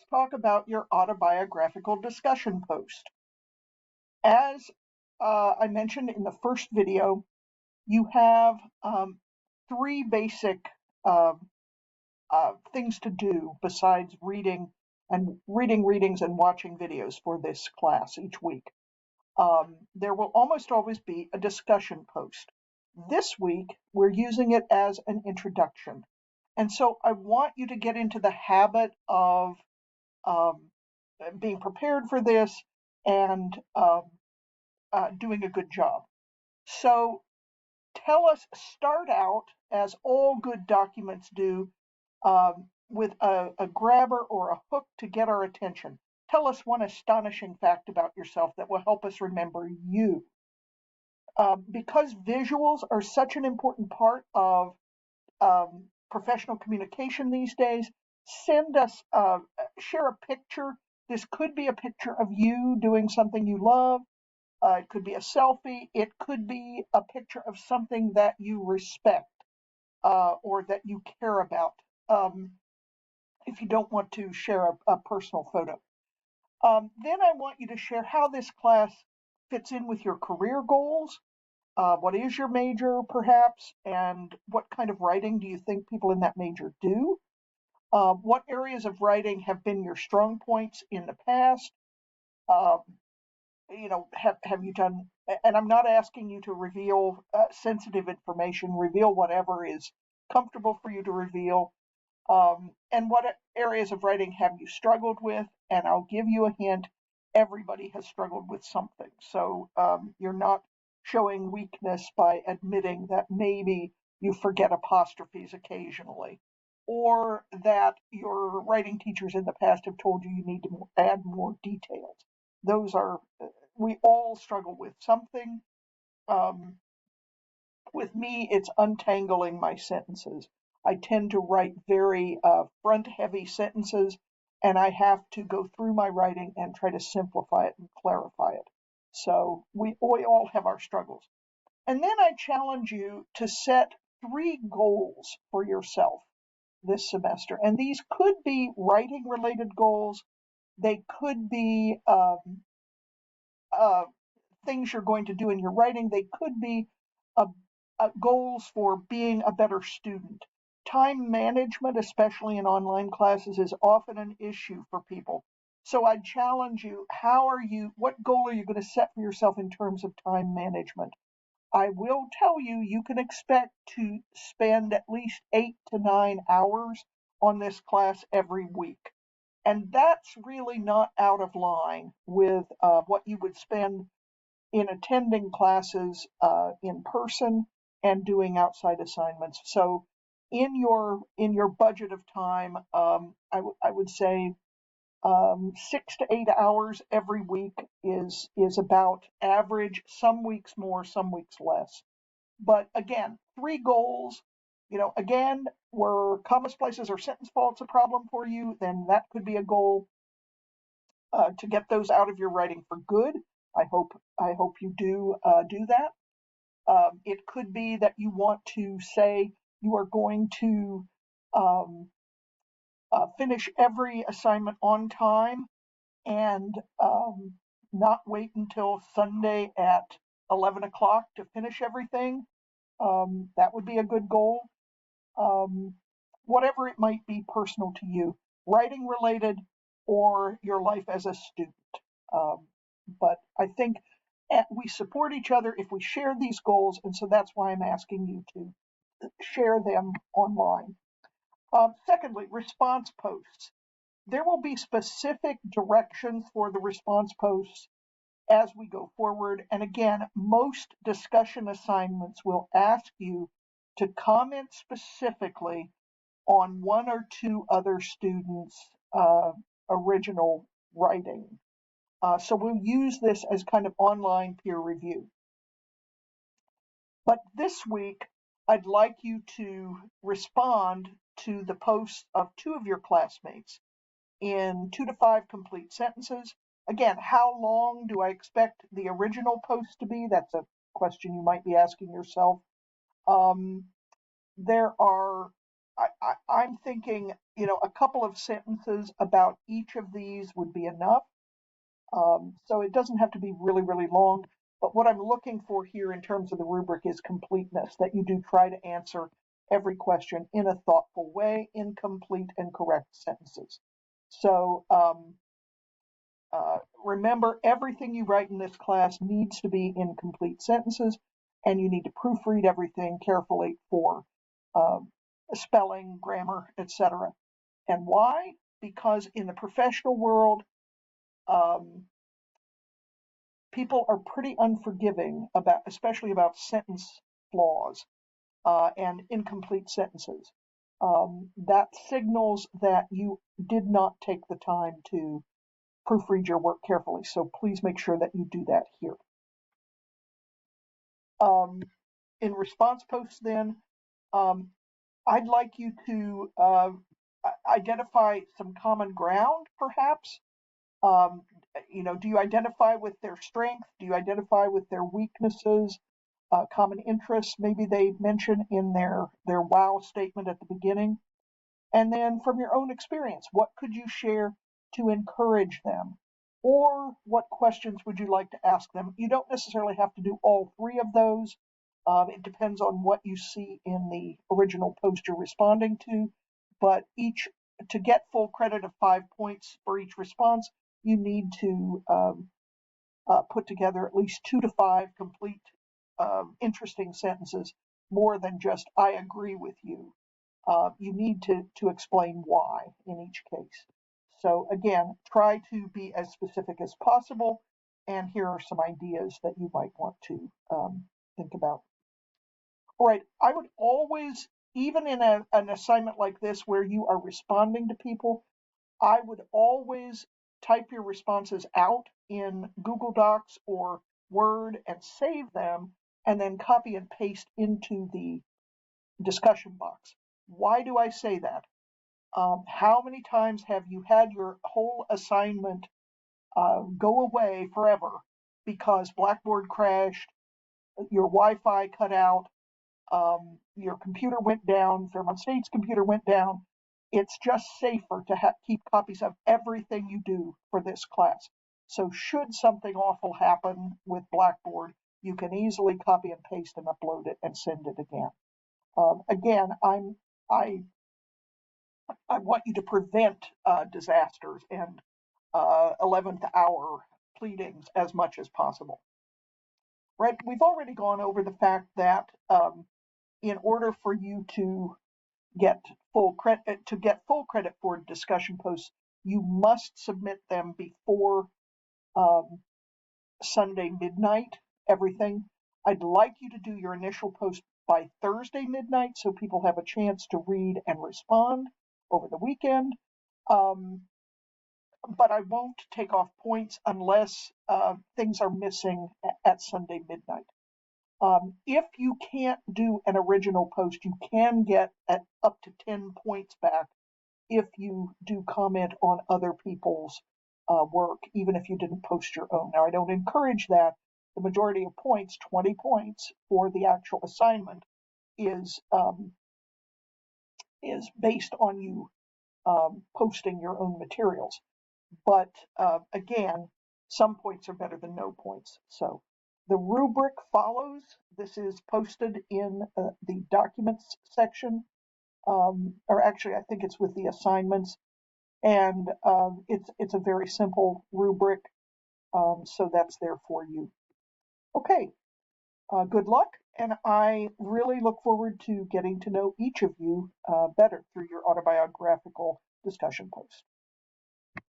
let's talk about your autobiographical discussion post. As I mentioned in the first video, you have three basic uh, things to do besides reading readings and watching videos for this class each week. There will almost always be a discussion post. This week, we're using it as an introduction. And so I want you to get into the habit of um, being prepared for this and doing a good job. So start out, as all good documents do, with a grabber or a hook to get our attention. Tell us one astonishing fact about yourself that will help us remember you. Because visuals are such an important part of professional communication these days, share a picture. This could be a picture of you doing something you love. It could be a selfie. It could be a picture of something that you respect or that you care about. If you don't want to share a personal photo. Then I want you to share how this class fits in with your career goals. What is your major, perhaps, and what kind of writing do you think people in that major do? What areas of writing have been your strong points in the past? Um, have you done? And I'm not asking you to reveal sensitive information. Reveal whatever is comfortable for you to reveal. And what areas of writing have you struggled with? And I'll give you a hint. Everybody has struggled with something. So you're not showing weakness by admitting that maybe you forget apostrophes occasionally, or that your writing teachers in the past have told you you need to add more details. We all struggle with something. Um, with me, it's untangling my sentences. I tend to write very front heavy sentences, and I have to go through my writing and try to simplify it and clarify it. So we all have our struggles. And then I challenge you to set 3 goals for yourself this semester. And these could be writing related goals, they could be uh, things you're going to do in your writing. They could be uh, goals for being a better student. Time management, especially in online classes, is often an issue for people. So I challenge you, what goal are you going to set for yourself in terms of time management? I will tell you, you can expect to spend at least 8 to 9 hours on this class every week. And that's really not out of line with what you would spend in attending classes in person and doing outside assignments. So in your budget of time, I would say 6 to 8 hours every week is about average. Some weeks more, some weeks less. But again, 3 goals. Again, were comma splices or sentence faults a problem for you? Then that could be a goal to get those out of your writing for good. I hope you do that. It could be that you want to say you are going to um, finish every assignment on time and not wait until Sunday at 11 o'clock to finish everything. That would be a good goal. Um, Whatever it might be personal to you, writing related or your life as a student. Um, but I think we support each other if we share these goals, and so that's why I'm asking you to share them online. Secondly, response posts. There will be specific directions for the response posts as we go forward. And again, most discussion assignments will ask you to comment specifically on one or two other students' original writing. So we'll use this as kind of online peer review. But this week, I'd like you to respond to the posts of 2 of your classmates in 2 to 5 complete sentences. Again, how long do I expect the original post to be? That's a question you might be asking yourself. There are I'm thinking, a couple of sentences about each of these would be enough. So it doesn't have to be really, really long. But what I'm looking for here in terms of the rubric is completeness, that you do try to answer every question in a thoughtful way, in complete and correct sentences. So remember, everything you write in this class needs to be in complete sentences, and you need to proofread everything carefully for um, spelling, grammar, etc. And why? Because in the professional world, um, people are pretty unforgiving about, especially about sentence flaws and incomplete sentences. That signals that you did not take the time to proofread your work carefully. So please make sure that you do that here. In response posts, then, um, I'd like you to identify some common ground, perhaps. Um, do you identify with their strength? Do you identify with their weaknesses? Common interests, maybe they mention in their wow statement at the beginning. And then from your own experience, what could you share to encourage them? Or what questions would you like to ask them? You don't necessarily have to do all three of those. It depends on what you see in the original post you're responding to. But to get full credit of 5 points for each response, you need to put together at least 2 to 5 complete, interesting sentences, more than just "I agree with you." You need to explain why in each case. So again, try to be as specific as possible. And here are some ideas that you might want to think about. All right, I would always, even in an assignment like this where you are responding to people, I would always type your responses out in Google Docs or Word and save them, and then copy and paste into the discussion box. Why do I say that? How many times have you had your whole assignment go away forever because Blackboard crashed, your Wi-Fi cut out, your computer went down, Fairmont State's computer went down? It's just safer to keep copies of everything you do for this class. So should something awful happen with Blackboard, you can easily copy and paste and upload it and send it again. Again, I want you to prevent disasters and 11th hour pleadings as much as possible. Right? We've already gone over the fact that in order for you to get full credit for discussion posts, you must submit them before um, Sunday midnight. Everything. I'd like you to do your initial post by Thursday midnight so people have a chance to read and respond over the weekend. But I won't take off points unless things are missing at Sunday midnight. If you can't do an original post, you can get up to 10 points back if you do comment on other people's work, even if you didn't post your own. Now, I don't encourage that. The majority of points, 20 points for the actual assignment, is based on you posting your own materials. But again, some points are better than no points. So the rubric follows. This is posted in the documents section, or actually, I think it's with the assignments. And it's a very simple rubric, so that's there for you. Okay, good luck, and I really look forward to getting to know each of you better through your autobiographical discussion post.